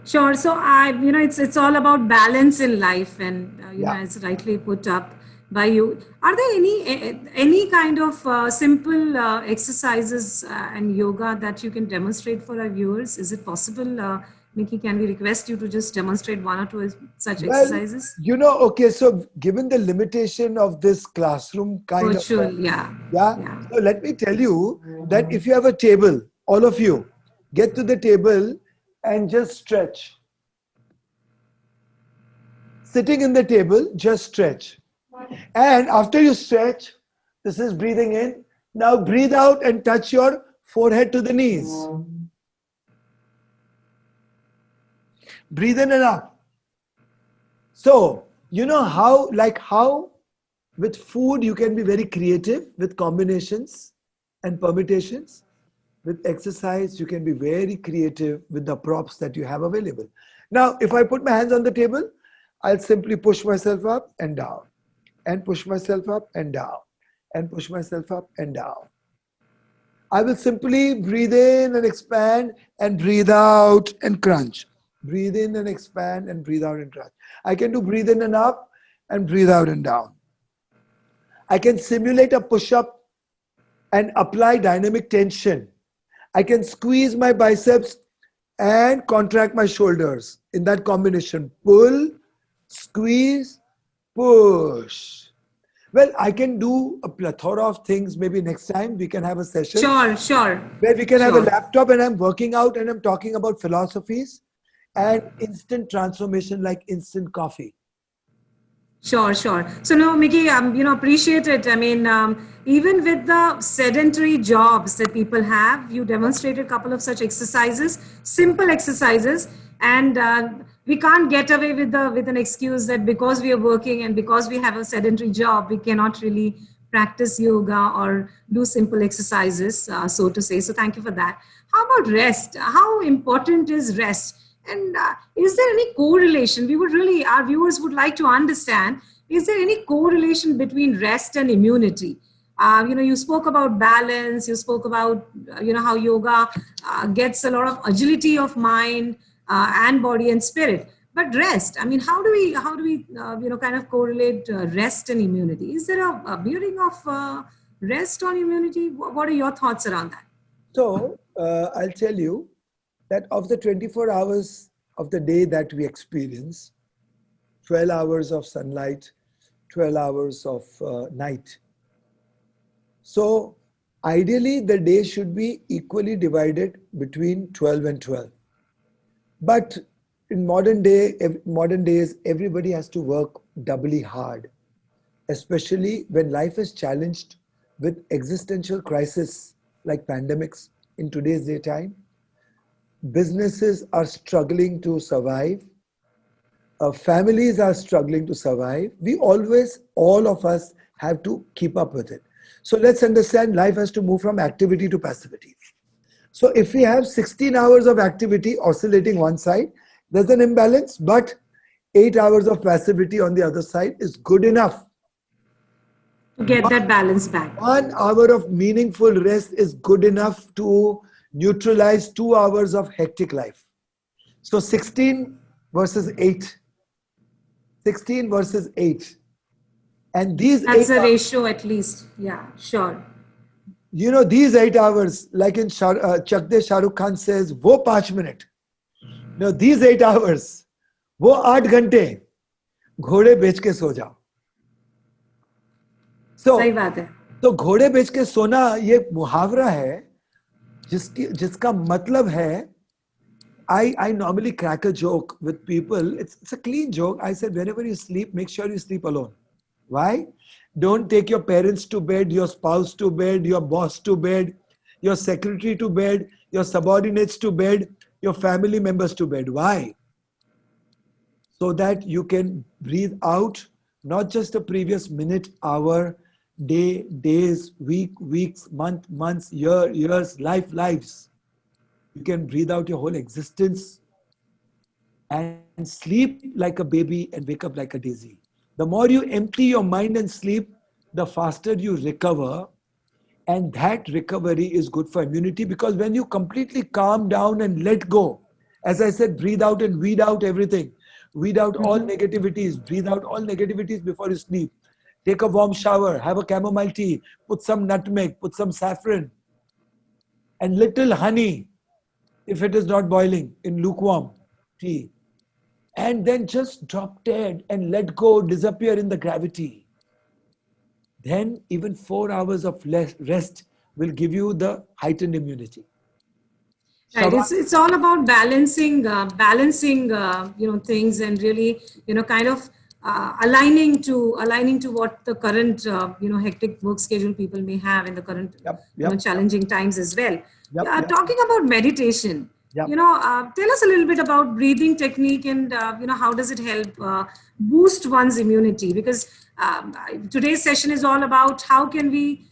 [SPEAKER 1] Sure. So it's all about balance in life, and as rightly put up by you. Are there any kind of simple exercises and yoga that you can demonstrate for our viewers? Is it possible, Mickey? Can we request you to just demonstrate one or two such exercises?
[SPEAKER 4] Okay. So given the limitation of this classroom kind
[SPEAKER 1] Virtual,
[SPEAKER 4] of
[SPEAKER 1] yeah.
[SPEAKER 4] So let me tell you that if you have a table, all of you get to the table and just stretch. Sitting in the table, just stretch. And after you stretch, this is breathing in. Now breathe out and touch your forehead to the knees. Breathe in and up. So, you know how with food you can be very creative with combinations and permutations. With exercise, you can be very creative with the props that you have available. Now, if I put my hands on the table, I'll simply push myself up and down, and push myself up and down, and push myself up and down. I will simply breathe in and expand and breathe out and crunch. Breathe in and expand and breathe out and crunch. I can do breathe in and up and breathe out and down. I can simulate a push-up and apply dynamic tension. I can squeeze my biceps and contract my shoulders in that combination. Pull, squeeze, push. Well, I can do a plethora of things. Maybe next time we can have a session.
[SPEAKER 1] Sure.
[SPEAKER 4] Where we can have a laptop and I'm working out and I'm talking about philosophies and instant transformation like instant coffee.
[SPEAKER 1] Sure. So no, Mickey, appreciate it. I mean, even with the sedentary jobs that people have, you demonstrated a couple of such exercises, simple exercises, and we can't get away with an excuse that because we are working and because we have a sedentary job, we cannot really practice yoga or do simple exercises, so to say. So thank you for that. How about rest? How important is rest? And is there any correlation? Our viewers would like to understand, is there any correlation between rest and immunity? You spoke about balance, you spoke about, how yoga gets a lot of agility of mind and body and spirit. But rest, I mean, how do we kind of correlate rest and immunity? Is there a bearing of rest on immunity? What are your thoughts around that?
[SPEAKER 4] So I'll tell you that of the 24 hours of the day that we experience, 12 hours of sunlight, 12 hours of night. So ideally the day should be equally divided between 12 and 12. But in modern days, everybody has to work doubly hard, especially when life is challenged with existential crisis like pandemics in today's daytime. Businesses are struggling to survive. Families are struggling to survive. All of us have to keep up with it. So let's understand life has to move from activity to passivity. So if we have 16 hours of activity oscillating one side, there's an imbalance, but 8 hours of passivity on the other side is good enough.
[SPEAKER 1] To get that balance back.
[SPEAKER 4] 1 hour of meaningful rest is good enough to neutralize 2 hours of hectic life. So 16 versus 8. 16 versus 8. And these
[SPEAKER 1] That's
[SPEAKER 4] 8
[SPEAKER 1] a
[SPEAKER 4] hours,
[SPEAKER 1] ratio at least. Yeah, sure.
[SPEAKER 4] you know, these 8 hours, like in Chak De Shah Rukh Khan says, wo 5 minute. No, these 8 hours, wo 8 घंटे, घोड़े बेच के सो जाओ.
[SPEAKER 1] सही बात है.
[SPEAKER 4] तो घोड़े बेच के सोना ये एक मुहावरा है जिसका मतलब है, I normally crack a joke with people. It's a clean joke. I said, whenever you sleep, make sure you sleep alone. Why? Don't take your parents to bed, your spouse to bed, your boss to bed, your secretary to bed, your subordinates to bed, your family members to bed. Why? So that you can breathe out, not just the previous minute, hour, day, days, weeks, months, years, lives. You can breathe out your whole existence and sleep like a baby and wake up like a daisy. The more you empty your mind and sleep, the faster you recover. And that recovery is good for immunity, because when you completely calm down and let go, as I said, breathe out and weed out everything. Weed out all negativities. Breathe out all negativities before you sleep. Take a warm shower, have a chamomile tea, put some nutmeg, put some saffron, and little honey, if it is not boiling, in lukewarm tea. And then just drop dead and let go, disappear in the gravity. Then even 4 hours of rest will give you the heightened immunity.
[SPEAKER 1] Right. It's all about balancing things, and really kind of aligning to what the current hectic work schedule people may have in the current challenging times as well. Talking about meditation, tell us a little bit about breathing technique, and how does it help boost one's immunity? Because today's session is all about how can we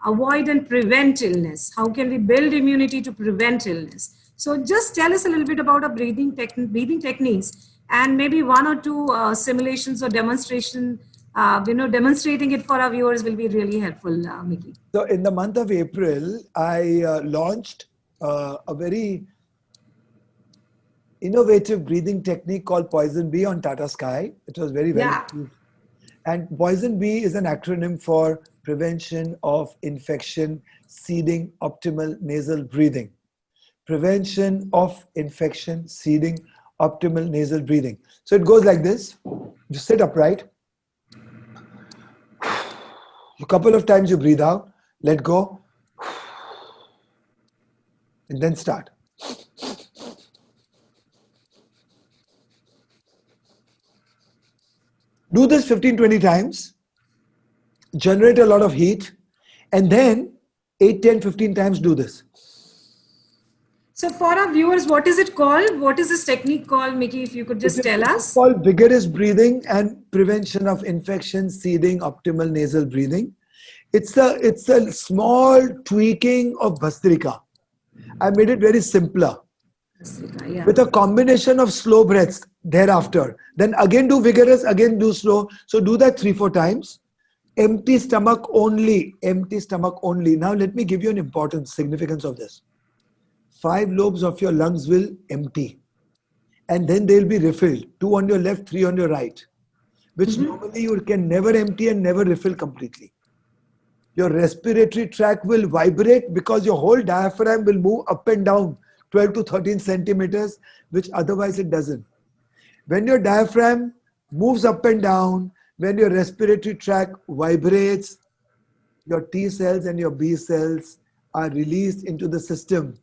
[SPEAKER 1] avoid and prevent illness. How can we build immunity to prevent illness? So just tell us a little bit about our breathing techniques, and maybe one or two simulations or demonstrating it for our viewers will be really helpful, Mickey.
[SPEAKER 4] So in the month of April, I launched a very innovative breathing technique called Poison Bee on Tata Sky. It was very cute. And Poison Bee is an acronym for Prevention of Infection, Seeding, Optimal Nasal Breathing. Prevention of infection, seeding, optimal nasal breathing. So it goes like this. Just sit upright. A couple of times you breathe out, let go, and then start. Do this 15-20 times, generate a lot of heat, and then 8-10-15 times do this.
[SPEAKER 1] So for our viewers, what is it called? What is this technique called, Mickey, if you could just tell us?
[SPEAKER 4] It's called vigorous breathing and prevention of infection, seeding, optimal nasal breathing. It's a small tweaking of Bhastrika. I made it very simpler. With a combination of slow breaths thereafter. Then again do vigorous, again do slow. So do that 3-4 times. Empty stomach only. Empty stomach only. Now let me give you an important significance of this. 5 lobes of your lungs will empty. And then they'll be refilled. 2 on your left, 3 on your right. Which normally you can never empty and never refill completely. Your respiratory tract will vibrate because your whole diaphragm will move up and down 12 to 13 centimeters, which otherwise it doesn't. When your diaphragm moves up and down, when your respiratory tract vibrates, your T cells and your B cells are released into the system.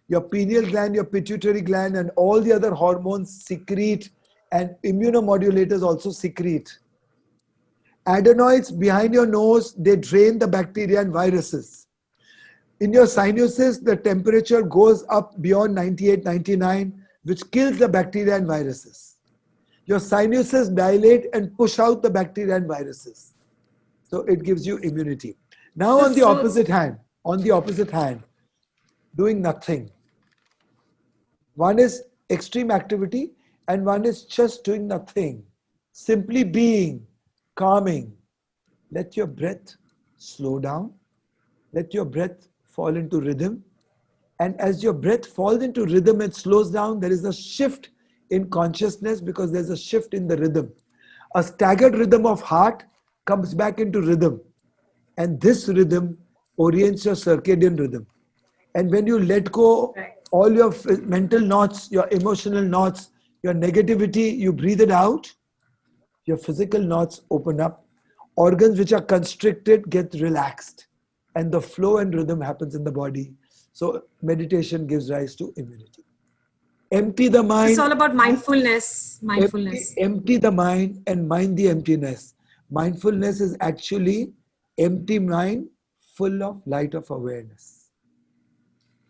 [SPEAKER 4] Your pineal gland, your pituitary gland, and all the other hormones secrete, and immunomodulators also secrete. Adenoids behind your nose, they drain the bacteria and viruses. In your sinuses, the temperature goes up beyond 98, 99, which kills the bacteria and viruses. Your sinuses dilate and push out the bacteria and viruses. So it gives you immunity. Now on the opposite hand, doing nothing. One is extreme activity and one is just doing nothing. Simply being, calming. Let your breath slow down. Let your breath fall into rhythm. And as your breath falls into rhythm and slows down, there is a shift in consciousness because there's a shift in the rhythm. A staggered rhythm of heart comes back into rhythm. And this rhythm orients your circadian rhythm. And when you let go all your mental knots, your emotional knots, your negativity, you breathe it out, your physical knots open up. Organs which are constricted get relaxed. And the flow and rhythm happens in the body. So meditation gives rise to immunity. Empty the mind.
[SPEAKER 1] It's all about mindfulness.
[SPEAKER 4] Empty the mind and mind the emptiness. Mindfulness is actually empty mind full of light of awareness.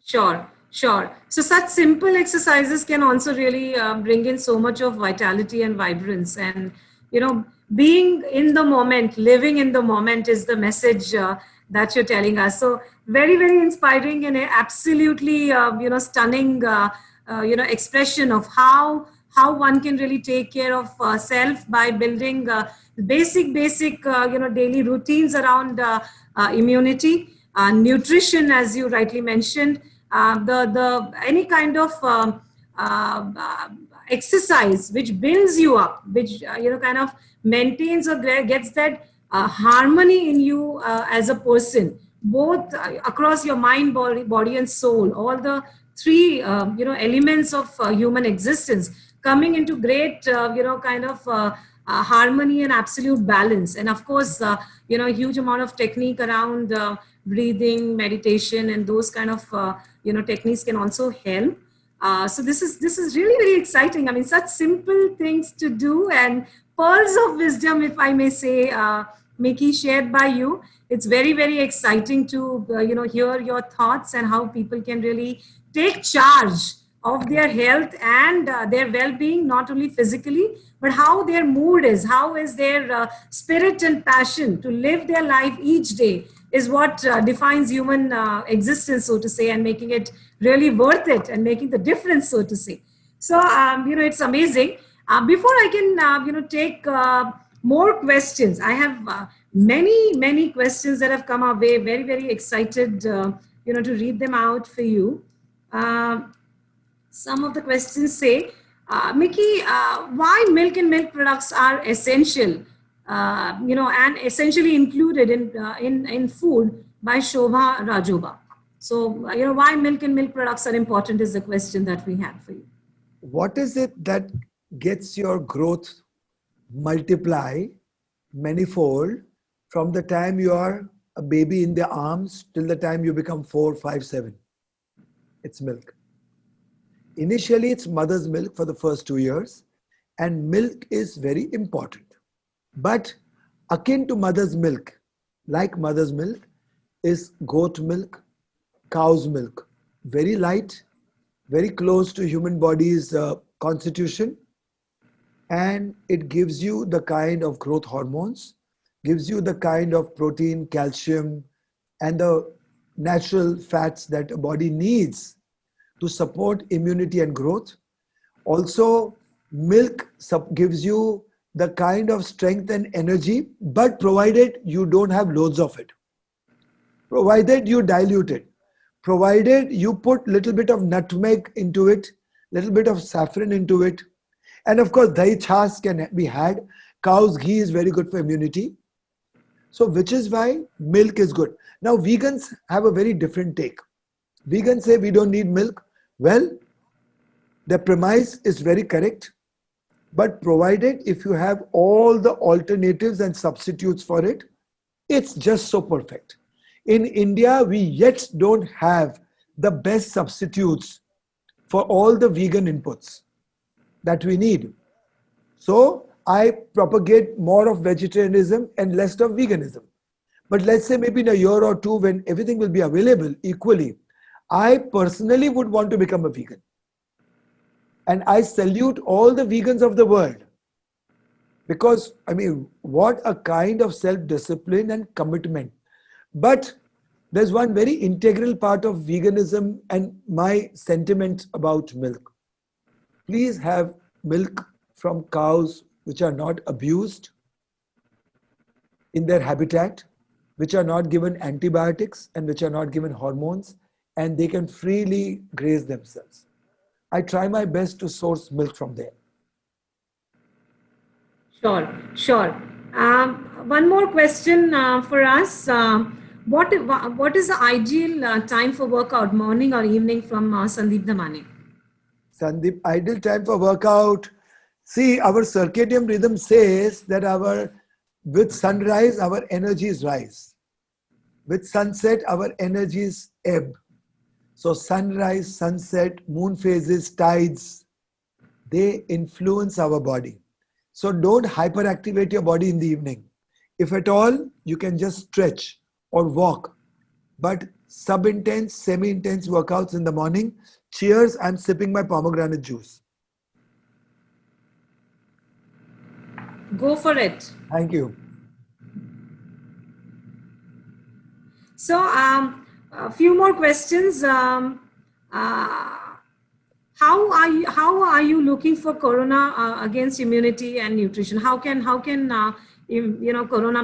[SPEAKER 1] Sure. So such simple exercises can also really bring in so much of vitality and vibrance. And, being in the moment, living in the moment is the message that you're telling us. So very, very inspiring and absolutely, stunning, expression of how one can really take care of self by building basic, daily routines around immunity, nutrition, as you rightly mentioned, any kind of exercise which builds you up, which kind of maintains or gets that harmony in you as a person, both across your mind, body and soul, all the three elements of human existence coming into great harmony and absolute balance. And of course huge amount of technique around breathing, meditation, and those kind of techniques can also help. So this is really very exciting. I mean, such simple things to do and pearls of wisdom, if I may say, Mickey, shared by you. It's very, very exciting to hear your thoughts and how people can really take charge of their health and their well-being, not only physically, but how their mood is, how is their spirit and passion to live their life each day is what defines human existence, so to say, and making it really worth it and making the difference, so to say. So, it's amazing. Before I can, take more questions, I have many questions that have come our way. Very, very excited, to read them out for you. Some of the questions say, Mickey, why milk and milk products are essential, and essentially included in food by Shobha Rajoba. So, why milk and milk products are important is the question that we have for you.
[SPEAKER 4] What is it that gets your growth multiply manifold from the time you are a baby in the arms till the time you become 4, 5, 7? It's milk. Initially, it's mother's milk for the first 2 years, and milk is very important. But akin to mother's milk, like mother's milk, is goat milk, cow's milk. Very light, very close to human body's constitution, and it gives you the kind of growth hormones, gives you the kind of protein, calcium, and the natural fats that a body needs to support immunity and growth. Also, milk gives you the kind of strength and energy, but provided you don't have loads of it. Provided you dilute it. Provided you put little bit of nutmeg into it, little bit of saffron into it. And of course, dahi chas can be had. Cow's ghee is very good for immunity. So which is why milk is good. Now vegans have a very different take. Vegans say we don't need milk. Well, the premise is very correct. But provided if you have all the alternatives and substitutes for it, it's just so perfect. In India, we yet don't have the best substitutes for all the vegan inputs that we need. So I propagate more of vegetarianism and less of veganism. But let's say maybe in a year or two when everything will be available equally, I personally would want to become a vegan. And I salute all the vegans of the world. Because, I mean, what a kind of self-discipline and commitment. But there's one very integral part of veganism and my sentiment about milk. Please have milk from cows which are not abused in their habitat, which are not given antibiotics and which are not given hormones, and they can freely graze themselves. I try my best to source milk from there.
[SPEAKER 1] Sure, sure. One more question for us. What is the ideal time for workout, morning or evening, from Sandeep Damani?
[SPEAKER 4] Sandeep, ideal time for workout. See, our circadian rhythm says that with sunrise, our energies rise. With sunset, our energies ebb. So sunrise, sunset, moon phases, tides, they influence our body. So don't hyperactivate your body in the evening. If at all, you can just stretch or walk. But sub-intense, semi-intense workouts in the morning. Cheers, I'm sipping my pomegranate juice.
[SPEAKER 1] Go for it.
[SPEAKER 4] Thank you.
[SPEAKER 1] So, a few more questions. How are you looking for Corona against immunity and nutrition? How can Corona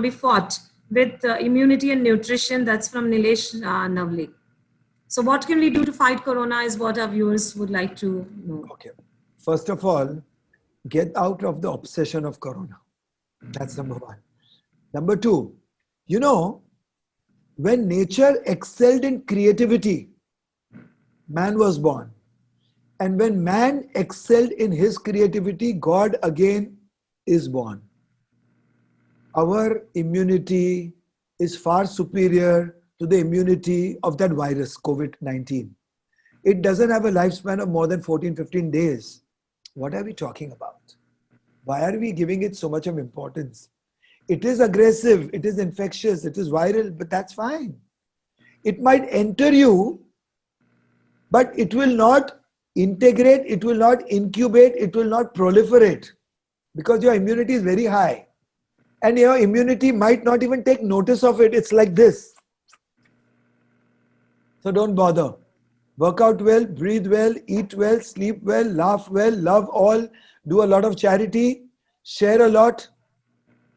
[SPEAKER 1] be fought with immunity and nutrition? That's from Nilesh Navli. So, what can we do to fight Corona is what our viewers would like to know.
[SPEAKER 4] Okay. First of all, get out of the obsession of Corona. That's number one. Number two, when nature excelled in creativity, man was born. And when man excelled in his creativity, God again is born. Our immunity is far superior to the immunity of that virus, COVID-19. It doesn't have a lifespan of more than 14, 15 days. What are we talking about? Why are we giving it so much of importance? It is aggressive, it is infectious, it is viral, but that's fine. It might enter you, but it will not integrate, it will not incubate, it will not proliferate because your immunity is very high. And your immunity might not even take notice of it. It's like this. So don't bother. Work out well, breathe well, eat well, sleep well, laugh well, love all, do a lot of charity, share a lot,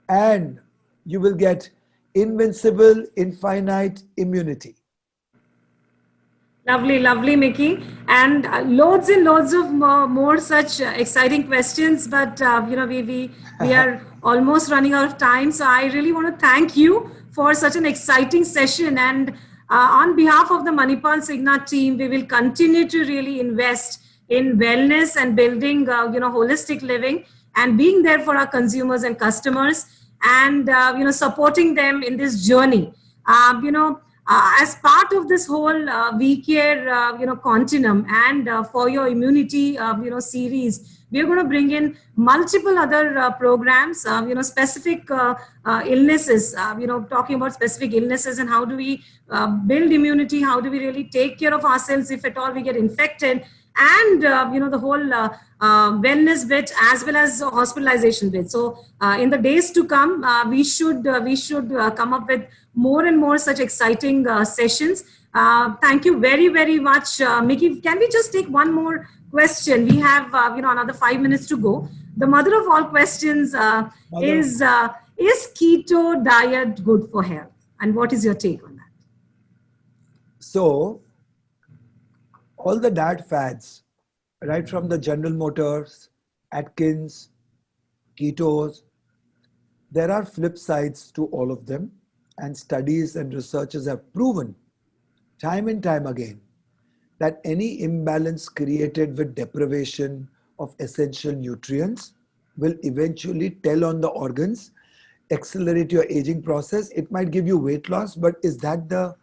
[SPEAKER 4] and you will get invincible, infinite immunity.
[SPEAKER 1] Lovely, lovely, Mickey. And loads and loads of more such exciting questions, but we are almost running out of time. So I really want to thank you for such an exciting session. And on behalf of the Manipal Signat team, we will continue to really invest in wellness and building, holistic living and being there for our consumers and customers and, supporting them in this journey. As part of this whole We Care, continuum and for your immunity, series, we are going to bring in multiple other programs, specific illnesses, talking about specific illnesses and how do we build immunity, how do we really take care of ourselves if at all we get infected, and the whole wellness bit as well as hospitalization bit. So in the days to come, we should come up with more and more such exciting sessions. Thank you very, very much, Mickey. Can we just take one more question? We have another 5 minutes to go. The mother of all questions is keto diet good for health? And what is your take on that?
[SPEAKER 4] So all the diet fads, right from the General Motors, Atkins, ketos, there are flip sides to all of them. And studies and researchers have proven time and time again that any imbalance created with deprivation of essential nutrients will eventually tell on the organs, accelerate your aging process. It might give you weight loss, but is that the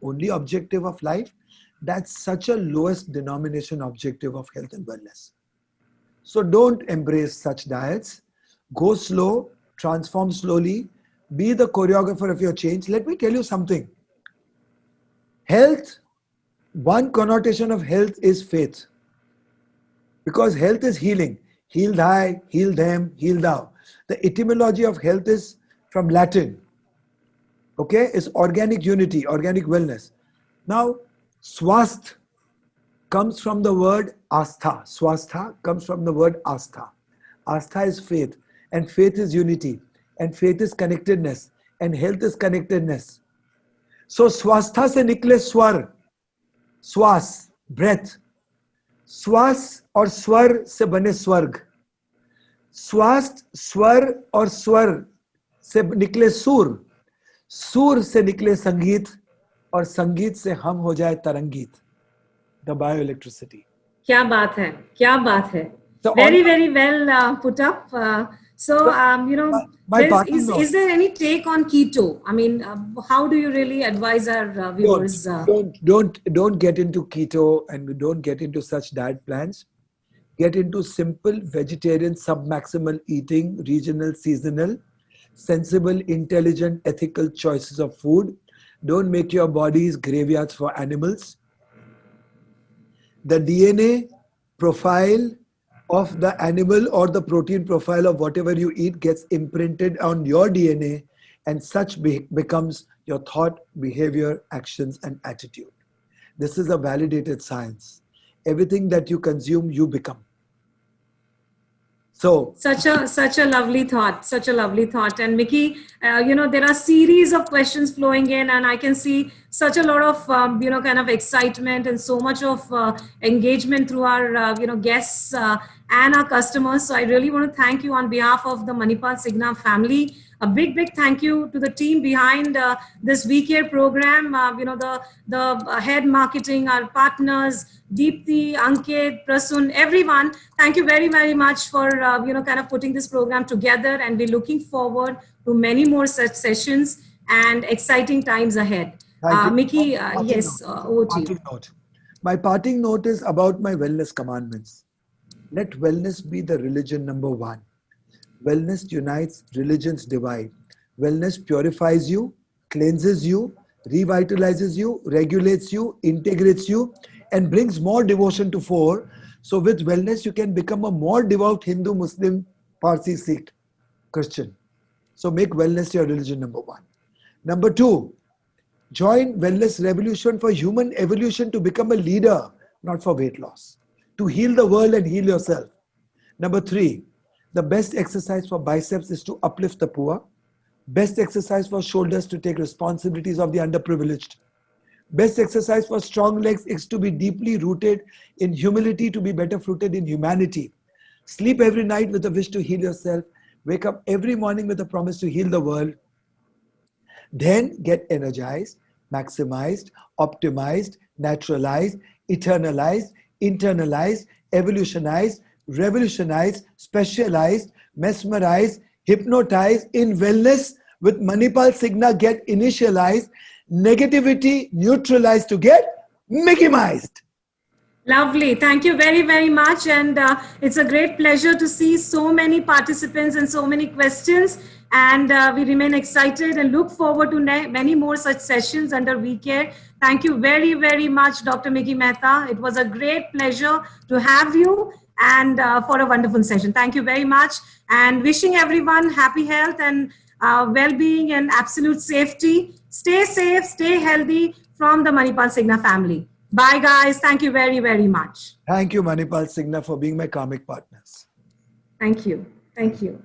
[SPEAKER 4] only objective of life? That's such a lowest denomination objective of health and wellness. So don't embrace such diets. Go slow, transform slowly, be the choreographer of your change. Let me tell you something. Health, one connotation of health is faith. Because health is healing. Heal thy, heal them, heal thou. The etymology of health is from Latin. Okay, it's organic unity, organic wellness. Now, swasth comes from the word astha. Swastha comes from the word astha. Astha is faith, and faith is unity, and faith is connectedness, and health is connectedness. So swastha se nikle swar, swas, breath. Swas और स्वर से बने स्वर्ग. स्वास्थ्य, स्वर और स्वर से निकले सूर, सूर से निकले संगीत, और संगीत से हम हो जाए तरंगीत. The bioelectricity.
[SPEAKER 1] क्या बात है, क्या बात है.
[SPEAKER 4] So
[SPEAKER 1] Very, very well put up. You know, is there any take on keto? I mean, how do you really advise our viewers?
[SPEAKER 4] Don't get into keto, and don't get into such diet plans. Get into simple vegetarian submaximal eating, regional, seasonal, sensible, intelligent, ethical choices of food. Don't make your bodies graveyards for animals. The DNA profile of the animal or the protein profile of whatever you eat gets imprinted on your DNA, and such becomes your thought, behavior, actions, and attitude. This is a validated science. Everything that you consume, you become. So
[SPEAKER 1] such a lovely thought, such a lovely thought. And Mickey, you know, there are series of questions flowing in, and I can see such a lot of you know, kind of excitement and so much of engagement through our you know, guests and our customers. So I really want to thank you on behalf of the Manipal Signa family. A big thank you to the team behind this WeCare program. You know, the head marketing, our partners, Deepthi, Ankit, Prasun, everyone. Thank you very much for you know, kind of putting this program together, and we're looking forward to many more such sessions and exciting times ahead. Mickey, yes, over to you.
[SPEAKER 4] My parting note is about my wellness commandments. Let wellness be the religion number one. Wellness unites, religions divide. Wellness purifies you, cleanses you, revitalizes you, regulates you, integrates you, and brings more devotion to fore. So with wellness, you can become a more devout Hindu, Muslim, Parsi, Sikh, Christian. So make wellness your religion number one. Number two, join wellness revolution for human evolution to become a leader, not for weight loss. To heal the world and heal yourself. Number three, the best exercise for biceps is to uplift the poor. Best exercise for shoulders to take responsibilities of the underprivileged. Best exercise for strong legs is to be deeply rooted in humility, to be better rooted in humanity. Sleep every night with a wish to heal yourself. Wake up every morning with a promise to heal the world. Then get energized, maximized, optimized, naturalized, eternalized, internalized, evolutionized, revolutionized, specialized, mesmerized, hypnotized in wellness with Manipal Signa. Get initialized, negativity neutralized to get Mickey-mized.
[SPEAKER 1] Lovely. Thank you very much. And it's a great pleasure to see so many participants and so many questions. And we remain excited and look forward to many more such sessions under WeCare. Thank you very much, Dr. Mickey Mehta. It was a great pleasure to have you, and for a wonderful session. Thank you very much, and wishing everyone happy health and well-being and absolute safety. Stay safe, stay healthy from the Manipal Signa family. Bye guys. Thank you very much.
[SPEAKER 4] Thank you, Manipal Signa, for being my karmic partners.
[SPEAKER 1] Thank you. Thank you.